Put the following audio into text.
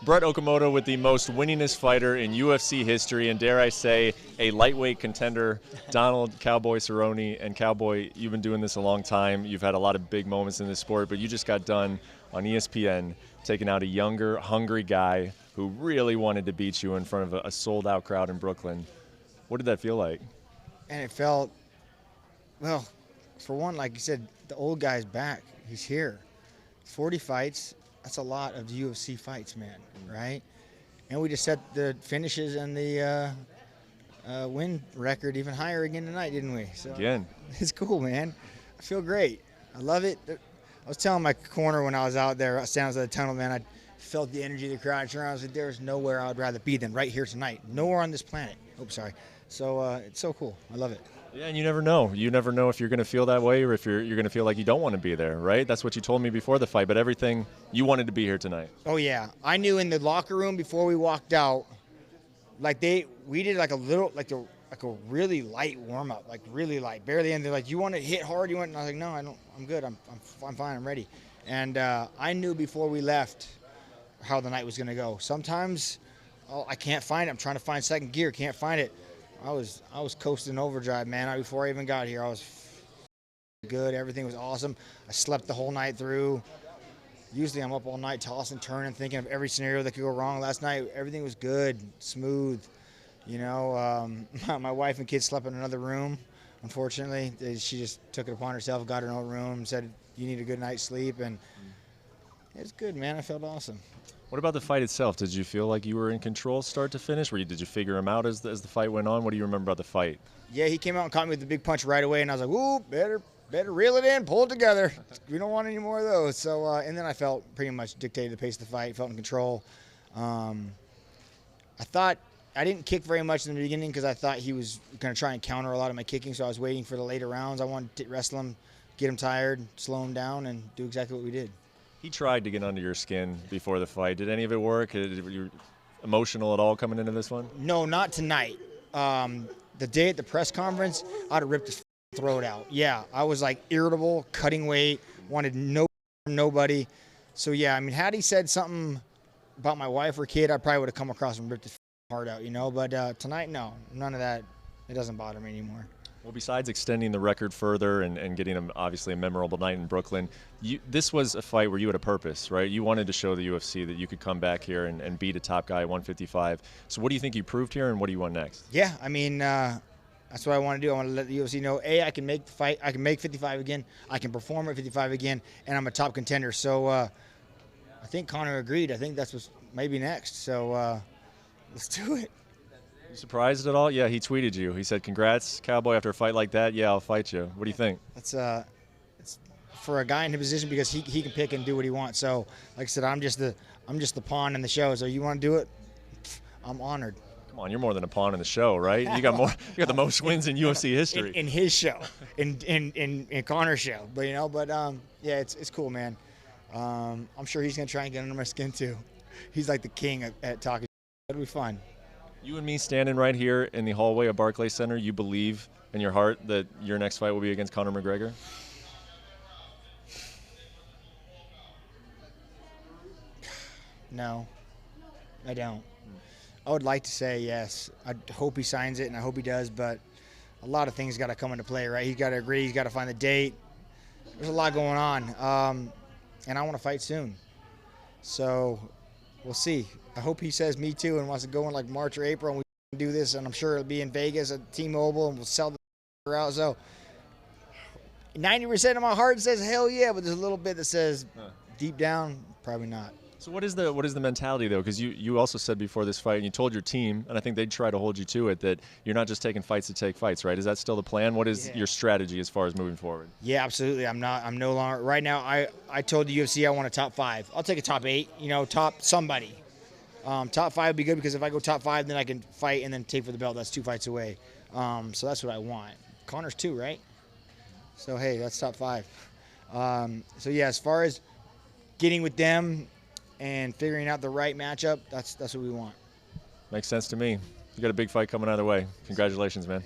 Brett Okamoto with the most winningest fighter in UFC history, and dare I say, a lightweight contender, Donald Cowboy Cerrone. And Cowboy, you've been doing this a long time. You've had a lot of big moments in this sport, but you just got done on ESPN taking out a younger, hungry guy who really wanted to beat you in front of a sold-out crowd in Brooklyn. What did that feel like? And it felt, well, for one, like you said, the old guy's back. He's here. 40 fights. That's a lot of UFC fights, man, right? And we just set the finishes and the win record even higher again tonight, didn't we? So Again. It's cool, man. I feel great. I love it. I was telling my corner when I was out there, standing outside the tunnel, man, I felt the energy of the crowd. I was like, there's nowhere I would rather be than right here tonight. Nowhere on this planet. Oops, sorry. So it's so cool. I love it. Yeah, and you never know. You never know if you're going to feel that way or if you're going to feel like you don't want to be there, right? That's what you told me before the fight, but everything, you wanted to be here tonight. Oh, yeah. I knew in the locker room before we walked out, like we did like a little, like a really light warm-up, like really light, barely. And they're like, you want to hit hard? You want? And I was like, no, I don't. I'm good. I'm fine. I'm ready. And I knew before we left how the night was going to go. Sometimes I can't find it. I'm trying to find second gear. Can't find it. I was coasting overdrive, man. Before I even got here, I was good. Everything was awesome. I slept the whole night through. Usually I'm up all night tossing, turning, thinking of every scenario that could go wrong. Last night, everything was good, smooth. You know, my wife and kids slept in another room. Unfortunately, she just took it upon herself, got her own room, said, you need a good night's sleep. And it was good, man. I felt awesome. What about the fight itself? Did you feel like you were in control start to finish? Did you figure him out as the fight went on? What do you remember about the fight? Yeah, he came out and caught me with the big punch right away, and I was like, ooh, better reel it in, pull it together. We don't want any more of those. So, and then I felt pretty much dictated the pace of the fight, felt in control. I thought I didn't kick very much in the beginning because I thought he was going to try and counter a lot of my kicking, so I was waiting for the later rounds. I wanted to wrestle him, get him tired, slow him down, and do exactly what we did. He tried to get under your skin before the fight. Did any of it work? Were you emotional at all coming into this one? No, not tonight. The day at the press conference, I'd have ripped his throat out. Yeah, I was like irritable, cutting weight, wanted nobody. So yeah, I mean, had he said something about my wife or kid, I probably would have come across and ripped his heart out, you know. But tonight, no, none of that. It doesn't bother me anymore. Well, besides extending the record further and getting obviously a memorable night in Brooklyn, this was a fight where you had a purpose, right? You wanted to show the UFC that you could come back here and beat a top guy at 155. So what do you think you proved here, and what do you want next? Yeah, I mean, that's what I want to do. I want to let the UFC know, A, I can make the fight, I can make 55 again, I can perform at 55 again, and I'm a top contender. So I think Conor agreed. I think that's what's maybe next. So let's do it. You surprised at all? Yeah, he tweeted you. He said, "Congrats, Cowboy, after a fight like that. Yeah, I'll fight you." What do you think? It's for a guy in his position because he can pick and do what he wants. So, like I said, I'm just the pawn in the show. So you want to do it? I'm honored. Come on, you're more than a pawn in the show, right? You got more. You got the most wins in UFC history. In his show, in Conor's show. But yeah, it's cool, man. I'm sure he's gonna try and get under my skin too. He's like the king at talking. It'll be fun. You and me standing right here in the hallway of Barclays Center, you believe in your heart that your next fight will be against Conor McGregor? No, I don't. I would like to say yes. I hope he signs it, and I hope he does, but a lot of things got to come into play, right? He's got to agree. He's got to find the date. There's a lot going on, and I want to fight soon. So we'll see. I hope he says me too and wants to go in like March or April and we can do this, and I'm sure it'll be in Vegas at T-Mobile and we'll sell the out. So 90% of my heart says hell yeah, but there's a little bit that says deep down probably not. So what is the mentality though? Because you also said before this fight, and you told your team, and I think they'd try to hold you to it, that you're not just taking fights to take fights, right? Is that still the plan? What is your strategy as far as moving forward? Yeah, absolutely. I'm no longer right now. I told the UFC I want a top 5. I'll take a top 8. Top somebody. Top 5 would be good because if I go top 5, then I can fight and then take for the belt. That's 2 fights away. So that's what I want. Conor's 2, right? So hey, that's top 5. So yeah, as far as getting with them and figuring out the right matchup, that's what we want. Makes sense to me. You got a big fight coming either way. Congratulations, man.